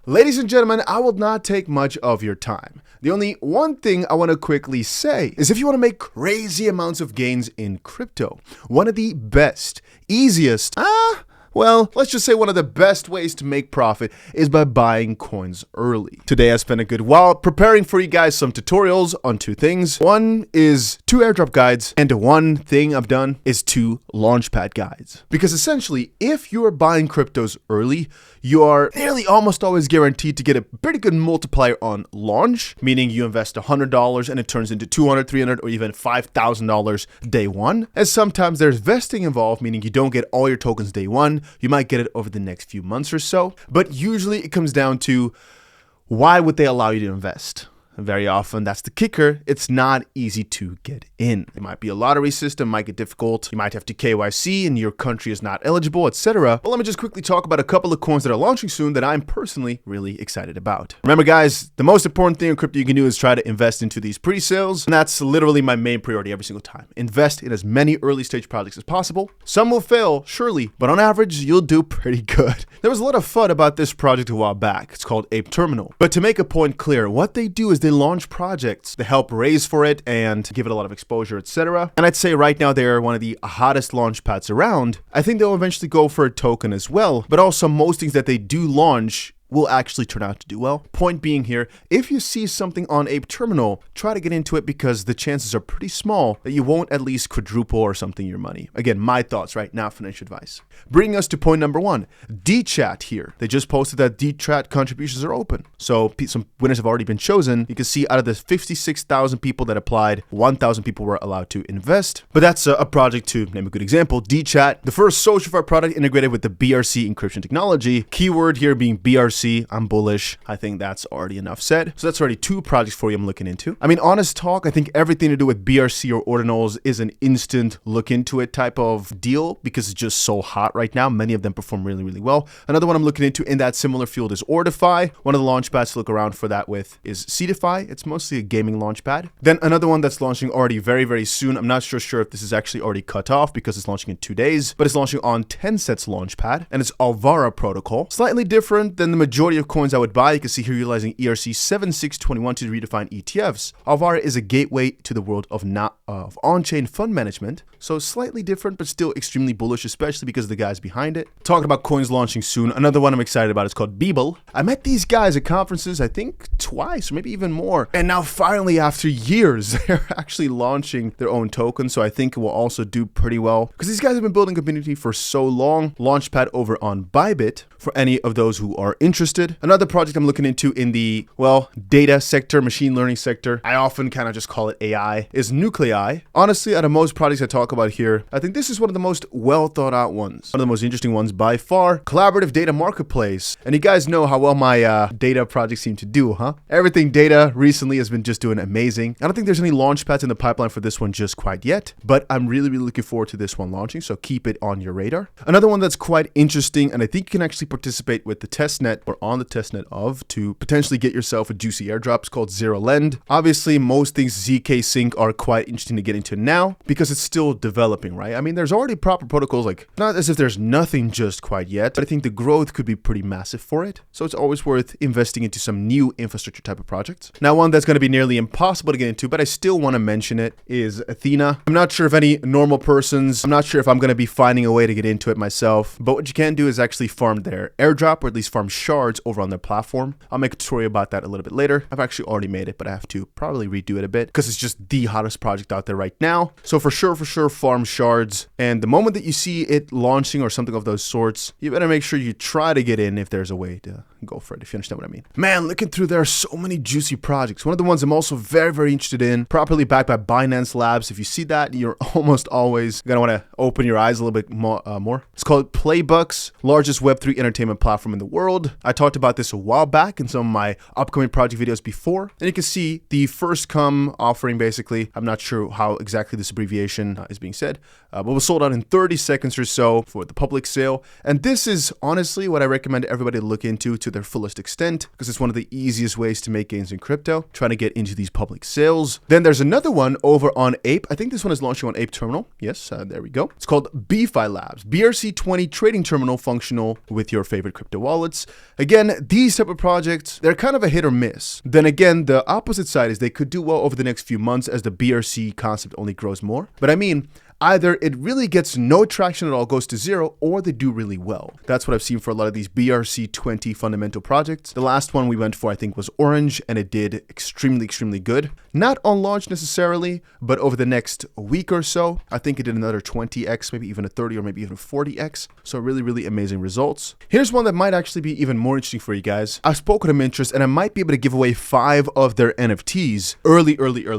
Ladies and gentlemen, I will not take much of your time. The only one thing I want to quickly say is if you want to make crazy amounts of gains in crypto, one of the best, easiest, well, let's just say one of the best ways to make profit is by buying coins early. Today I spent a good while preparing for you guys some tutorials on two things. One is 2 airdrop guides, and one thing I've done is 2 launchpad guides. Because essentially, if you are buying cryptos early, you are nearly almost always guaranteed to get a pretty good multiplier on launch, meaning you invest $100 and it turns into $200, $300, or even $5,000 day one. And sometimes there's vesting involved, meaning you don't get all your tokens day one. You might get it over the next few months or so, but usually it comes down to why would they allow you to invest? And very often, that's the kicker, it's not easy to get in. It might be a lottery system, might get difficult, you might have to KYC and your country is not eligible, etc. But let me just quickly talk about a couple of coins that are launching soon that I'm personally really excited about. Remember guys, the most important thing in crypto you can do is try to invest into these pre-sales, and that's literally my main priority every single time. Invest in as many early stage projects as possible. Some will fail, surely, but on average, you'll do pretty good. There was a lot of FUD about this project a while back. It's called Ape Terminal. But to make a point clear, what they do is they launch projects to help raise for it and give it a lot of exposure, etc. And I'd say right now they're one of the hottest launch pads around. I think they'll eventually go for a token as well, but also most things that they do launch will actually turn out to do well. Point being here, if you see something on Ape Terminal, try to get into it because the chances are pretty small that you won't at least quadruple or something your money. Again, my thoughts, right? Not financial advice. Bringing us to point number 1, DChat here. They just posted that DChat contributions are open. So some winners have already been chosen. You can see out of the 56,000 people that applied, 1,000 people were allowed to invest. But that's a project to name a good example. DChat, the first social product integrated with the BRC encryption technology. Keyword here being BRC. I'm bullish. I think that's already enough said. So that's already 2 projects for you I'm looking into. I mean, honest talk, I think everything to do with BRC or ordinals is an instant look into it type of deal because it's just so hot right now. Many of them perform really, really well. Another one I'm looking into in that similar field is Ortify. One of the launchpads to look around for that with is Seedify. It's mostly a gaming launchpad. Then another one that's launching already very, very soon. I'm not sure if this is actually already cut off because it's launching in 2 days, but it's launching on Tencent's launchpad, and it's Alvar protocol. Slightly different than the majority of coins I would buy. You can see here utilizing ERC 7621 to redefine ETFs. Alvar is a gateway to the world of on-chain fund management, so slightly different, but still extremely bullish, especially because of the guys behind it. Talking about coins launching soon, another one I'm excited about is called 𝗵𝗶𝘀𝗰𝗶𝗆. I met these guys at conferences, I think twice, or maybe even more, and now finally, after years, they're actually launching their own token, so I think it will also do pretty well, because these guys have been building community for so long. Launchpad over on Bybit, for any of those who are interested. Another project I'm looking into in the, well, data sector, machine learning sector, I often kind of just call it AI, is nuclei. Honestly, out of most projects I talk about here, I think this is one of the most well thought out ones. One of the most interesting ones by far. Collaborative data marketplace. And you guys know how well my data projects seem to do, huh? Everything data recently has been just doing amazing. I don't think there's any launch pads in the pipeline for this one just quite yet, but I'm really, really looking forward to this one launching, so keep it on your radar. Another one that's quite interesting, and I think you can actually participate with the testnet or on the testnet of to potentially get yourself a juicy airdrop. It's called ZeroLend. Obviously, most things ZK Sync are quite interesting to get into now because it's still developing, right? I mean, there's already proper protocols, like not as if there's nothing just quite yet, but I think the growth could be pretty massive for it. So it's always worth investing into some new infrastructure type of projects. Now, one that's going to be nearly impossible to get into, but I still want to mention it, is Athena. I'm not sure if any normal persons, I'm not sure if I'm going to be finding a way to get into it myself, but what you can do is actually farm their airdrop, or at least farm shards over on their platform. I'll make a tutorial about that a little bit later. I've actually already made it, but I have to probably redo it a bit because it's just the hottest project out there right now. So for sure, farm shards. And the moment that you see it launching or something of those sorts, you better make sure you try to get in if there's a way to go for it, if you understand what I mean. Man, looking through, there are so many juicy projects. One of the ones I'm also very, very interested in, properly backed by Binance Labs. If you see that, you're almost always gonna want to open your eyes a little bit more. It's called Playbucks, largest Web3 entertainment platform in the world. I talked about this a while back in some of my upcoming project videos before, and you can see the first come offering, basically. I'm not sure how exactly this abbreviation is being said, but was sold out in 30 seconds or so for the public sale. And this is honestly what I recommend everybody look into to their fullest extent because it's one of the easiest ways to make gains in crypto, trying to get into these public sales. Then there's another one over on Ape. I think this one is launching on Ape Terminal. Yes, there we go. It's called BFI Labs, BRC20 trading terminal functional with your favorite crypto wallets. Again, these type of projects, they're kind of a hit or miss. Then again, the opposite side is they could do well over the next few months as the BRC concept only grows more. But I mean, either it really gets no traction at all, goes to zero, or they do really well. That's what I've seen for a lot of these BRC20 fundamental projects. The last one we went for, I think, was Orange, and it did extremely, extremely good. Not on launch necessarily, but over the next week or so, I think it did another 20x, maybe even a 30 or maybe even a 40x. So really, really amazing results. Here's one that might actually be even more interesting for you guys. I've spoken of interest, and I might be able to give away 5 of their NFTs early,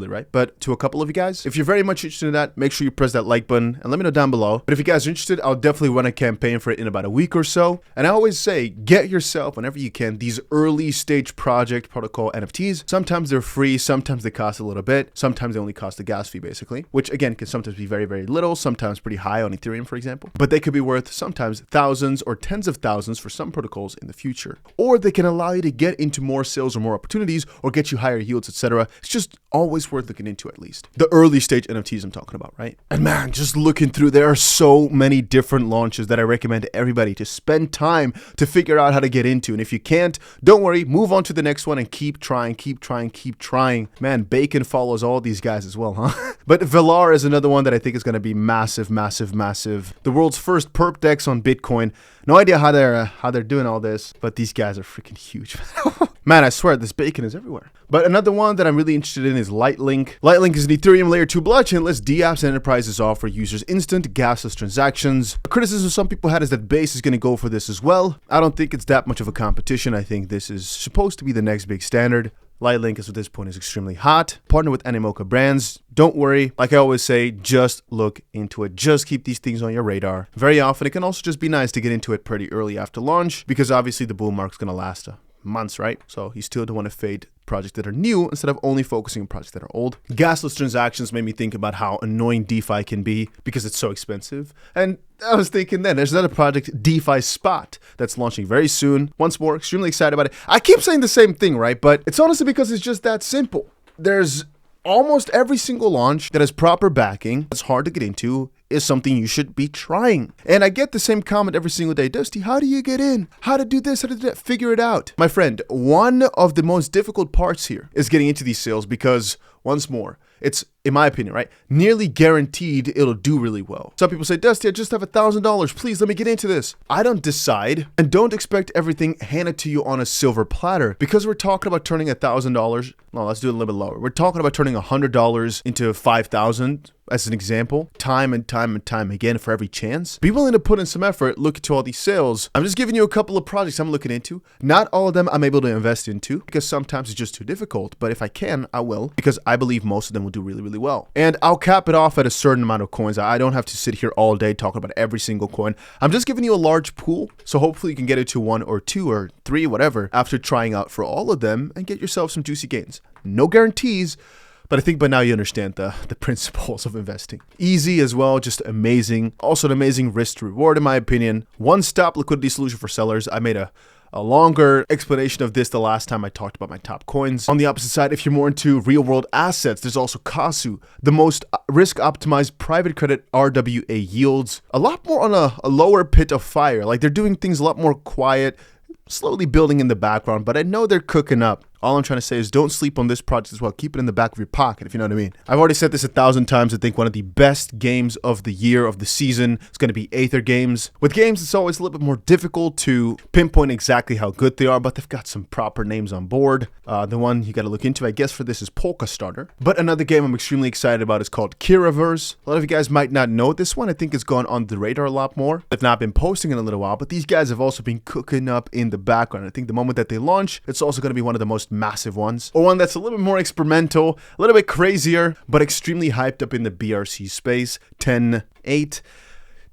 right? But to a couple of you guys, if you're very much interested in that, make sure you press that like button and let me know down below. But if you guys are interested, I'll definitely run a campaign for it in about a week or so. And I always say, get yourself, whenever you can, these early stage project protocol NFTs. Sometimes they're free, sometimes they cost a little bit, sometimes they only cost the gas fee basically, which again can sometimes be very, very little, sometimes pretty high on Ethereum, for example. But they could be worth sometimes thousands or tens of thousands for some protocols in the future. Or they can allow you to get into more sales or more opportunities or get you higher yields, etc. It's just always worth looking into, at least. The early stage NFTs I'm talking about, right? And man, just looking through, there are so many different launches that I recommend to everybody to spend time to figure out how to get into. And if you can't, don't worry, move on to the next one and keep trying. Man, Bacon follows all these guys as well, huh? But Valar is another one that I think is going to be massive. The world's first perp dex on Bitcoin. No idea how they're doing all this, but these guys are freaking huge. Man, I swear this Bacon is everywhere. But another one that I'm really interested in is Lightlink. Lightlink is an Ethereum layer 2 blockchain that lets dApps and enterprises offer users instant gasless transactions. A criticism some people had is that Base is going to go for this as well. I don't think it's that much of a competition. I think this is supposed to be the next big standard. Lightlink is at this point is extremely hot. Partner with Animoca brands. Don't worry. Like I always say, just look into it. Just keep these things on your radar. Very often, it can also just be nice to get into it pretty early after launch because obviously the bull market's going to last months, right? So you still don't want to fade projects that are new instead of only focusing on projects that are old. Gasless transactions made me think about how annoying DeFi can be because it's so expensive. And I was thinking then, there's another project, DeFi Spot, that's launching very soon. Once more, extremely excited about it. I keep saying the same thing, right? But it's honestly because it's just that simple. There's almost every single launch that has proper backing, that's hard to get into, is something you should be trying. And I get the same comment every single day. Dusty, how do you get in? How to do this? How to do that? Figure it out. My friend, one of the most difficult parts here is getting into these sales because, once more, it's, in my opinion, right, nearly guaranteed it'll do really well. Some people say, Dusty, I just have $1,000. Please let me get into this. I don't decide and don't expect everything handed to you on a silver platter because we're talking about turning $1,000. No, let's do it a little bit lower. We're talking about turning $100 into $5,000. As an example, time and time again for every chance. Be willing to put in some effort, look into all these sales. I'm just giving you a couple of projects I'm looking into. Not all of them I'm able to invest into because sometimes it's just too difficult. But if I can, I will because I believe most of them will do really, really well. And I'll cap it off at a certain amount of coins. I don't have to sit here all day talking about every single coin. I'm just giving you a large pool. So hopefully you can get it to 1 or 2 or 3, whatever, after trying out for all of them and get yourself some juicy gains. No guarantees. But I think by now you understand the principles of investing. Easy as well, just amazing. Also an amazing risk to reward in my opinion. One-stop liquidity solution for sellers. I made a longer explanation of this the last time I talked about my top coins. On the opposite side, if you're more into real-world assets, there's also Kasu, the most risk-optimized private credit RWA yields. A lot more on a lower pit of fire. Like they're doing things a lot more quiet, slowly building in the background, but I know they're cooking up. All I'm trying to say is don't sleep on this project as well. Keep it in the back of your pocket, if you know what I mean. I've already said this 1,000 times. I think one of the best games of the year, of the season, is going to be Aether games. With games, it's always a little bit more difficult to pinpoint exactly how good they are, but they've got some proper names on board. The one you got to look into, I guess, for this is Polka Starter. But another game I'm extremely excited about is called 𝗕𝗓𝗪𝗔𝗥𝗍. A lot of you guys might not know this one. I think it's gone on the radar a lot more. I've not been posting in a little while, but these guys have also been cooking up in the background. I think the moment that they launch, it's also going to be one of the most massive ones. Or one that's a little bit more experimental, a little bit crazier, but extremely hyped up in the BRC space. 10.8.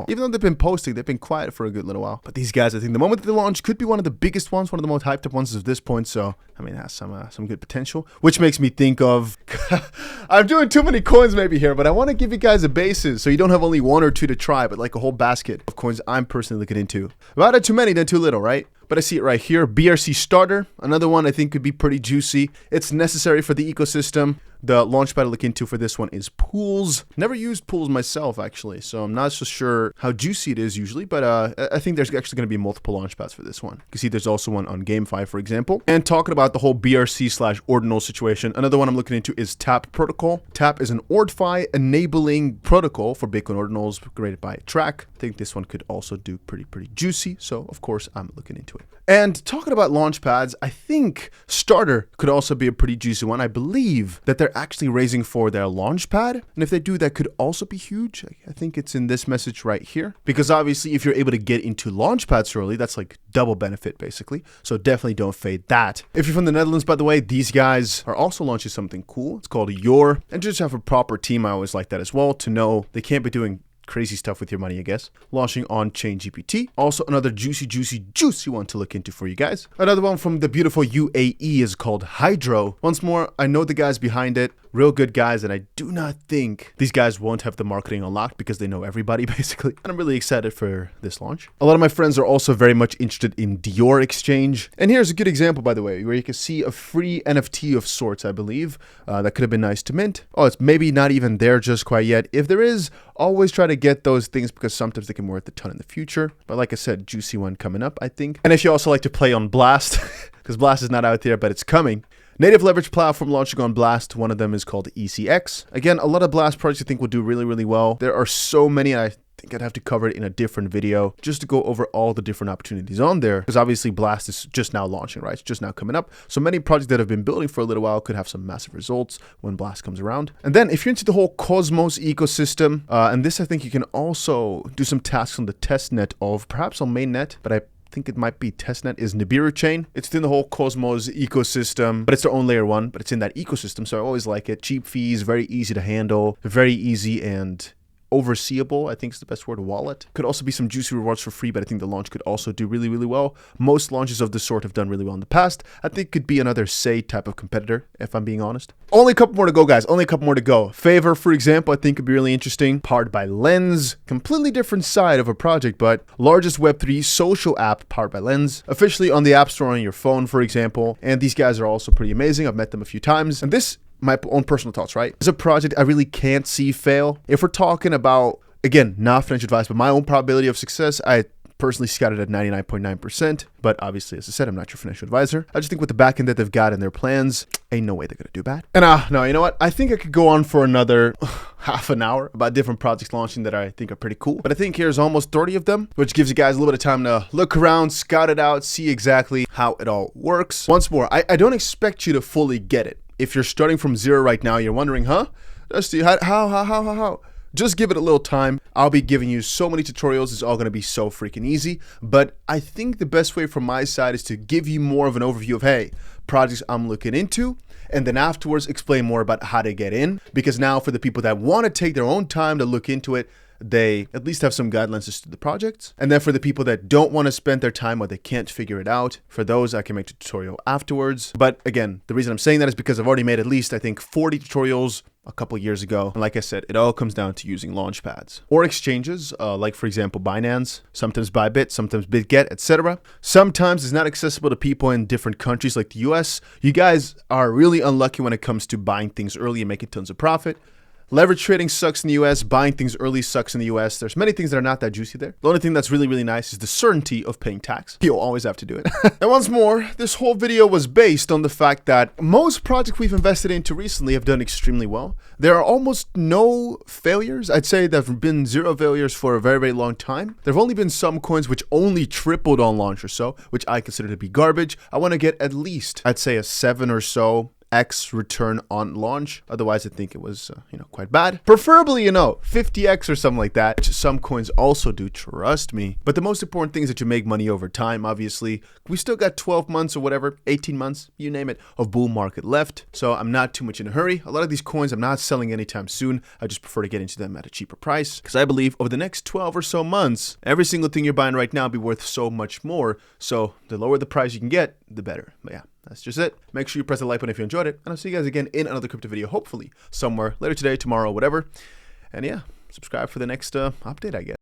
while. Even though they've been posting, they've been quiet for a good little while. But these guys, I think the moment that they launch could be one of the biggest ones, one of the most hyped up ones at this point. So, I mean, it has some good potential, which makes me think of, I'm doing too many coins maybe here, but I want to give you guys a basis so you don't have only one or two to try, but like a whole basket of coins I'm personally looking into. Rather too many than too little, right? But I see it right here. BRC Starter, another one I think could be pretty juicy. It's necessary for the ecosystem. The launchpad to look into for this one is pools. Never used pools myself, actually, so I'm not so sure how juicy it is usually, but I think there's actually going to be multiple launchpads for this one. You can see there's also one on GameFi, for example. And talking about the whole BRC/ordinal situation, another one I'm looking into is TAP protocol. TAP is an OrdFi enabling protocol for Bitcoin ordinals created by Track. I think this one could also do pretty juicy, so of course I'm looking into it. And talking about launchpads, I think Starter could also be a pretty juicy one. I believe that they're actually raising for their launchpad, and if they do, that could also be huge. I think it's in this message right here, because obviously if you're able to get into launchpads early, that's like double benefit basically, so definitely don't fade that. If you're from the Netherlands, by the way, these guys are also launching something cool. It's called 𝗀𝗎, and just have a proper team. I always like that as well, to know they can't be doing crazy stuff with your money, I guess. Launching on Chain GPT. Also another juicy one to look into for you guys. Another one from the beautiful UAE is called Hydro. Once more, I know the guys behind it. Real good guys, and I do not think these guys won't have the marketing unlocked because they know everybody basically. And I'm really excited for this launch. A lot of my friends are also very much interested in Dior Exchange. And here's a good example, by the way, where you can see a free NFT of sorts, I believe. That could have been nice to mint. Oh, it's maybe not even there just quite yet. If there is, always try to get those things because sometimes they can be worth a ton in the future. But like I said, juicy one coming up, I think. And if you also like to play on Blast, because Blast is not out there, but it's coming. Native leverage platform launching on Blast. One of them is called ECX. Again, a lot of Blast projects I think will do really well. There are so many, and I think I'd have to cover it in a different video just to go over all the different opportunities on there, because obviously Blast is just now launching, right? It's just now coming up. So many projects that have been building for a little while could have some massive results when Blast comes around. And then if you're into the whole Cosmos ecosystem, and this I think you can also do some tasks on the testnet of, perhaps on mainnet, but I think it might be testnet, is Nibiru chain. It's in the whole Cosmos ecosystem, but it's their own layer one, but it's in that ecosystem. So I always like it. Cheap fees, very easy to handle, very easy and overseeable, I think is the best word, wallet. Could also be some juicy rewards for free, but I think the launch could also do really well. Most launches of this sort have done really well in the past. I think it could be another Say type of competitor, if I'm being honest. Only a couple more to go, guys. Only a couple more to go. Favor, for example, I think could be really interesting. Powered by Lens. Completely different side of a project, but largest Web3 social app powered by Lens. Officially on the App Store on your phone, for example. And these guys are also pretty amazing. I've met them a few times. And this, my own personal thoughts, right? It's a project I really can't see fail. If we're talking about, again, not financial advice, but my own probability of success, I personally scouted at 99.9%. But obviously, as I said, I'm not your financial advisor. I just think with the backend that they've got in their plans, ain't no way they're gonna do bad. And no, you know what? I think I could go on for another half an hour about different projects launching that I think are pretty cool. But I think here's almost 30 of them, which gives you guys a little bit of time to look around, scout it out, see exactly how it all works. Once more, I don't expect you to fully get it. If you're starting from zero right now, you're wondering, huh? Dusty, how? Just give it a little time. I'll be giving you so many tutorials. It's all going to be so freaking easy. But I think the best way from my side is to give you more of an overview of, hey, projects I'm looking into, and then afterwards explain more about how to get in. Because now for the people that want to take their own time to look into it, they at least have some guidelines as to the projects. And then for the people that don't want to spend their time or they can't figure it out, for those I can make a tutorial afterwards. But again, the reason I'm saying that is because I've already made at least, I think, 40 tutorials a couple years ago. And like I said, it all comes down to using launchpads or exchanges, like for example, Binance, sometimes Bybit, sometimes BitGet, etc. Sometimes it's not accessible to people in different countries like the US. You guys are really unlucky when it comes to buying things early and making tons of profit. Leverage trading sucks in the US. Buying things early sucks in the US. There's many things that are not that juicy there. The only thing that's really nice is the certainty of paying tax. You'll always have to do it. And once more, this whole video was based on the fact that most projects we've invested into recently have done extremely well. There are almost no failures. I'd say there have been 0 failures for a very long time. There have only been some coins which only tripled on launch or so, which I consider to be garbage. I want to get at least, I'd say, a 7 or so X return on launch. Otherwise, I think it was, quite bad. Preferably, 50X or something like that, which some coins also do, trust me. But the most important thing is that you make money over time, obviously. We still got 12 months or whatever, 18 months, you name it, of bull market left. So I'm not too much in a hurry. A lot of these coins I'm not selling anytime soon. I just prefer to get into them at a cheaper price because I believe over the next 12 or so months, every single thing you're buying right now will be worth so much more. So the lower the price you can get, the better. But yeah, that's just it. Make sure you press the like button if you enjoyed it. And I'll see you guys again in another crypto video, hopefully somewhere later today, tomorrow, whatever. And yeah, subscribe for the next update, I guess.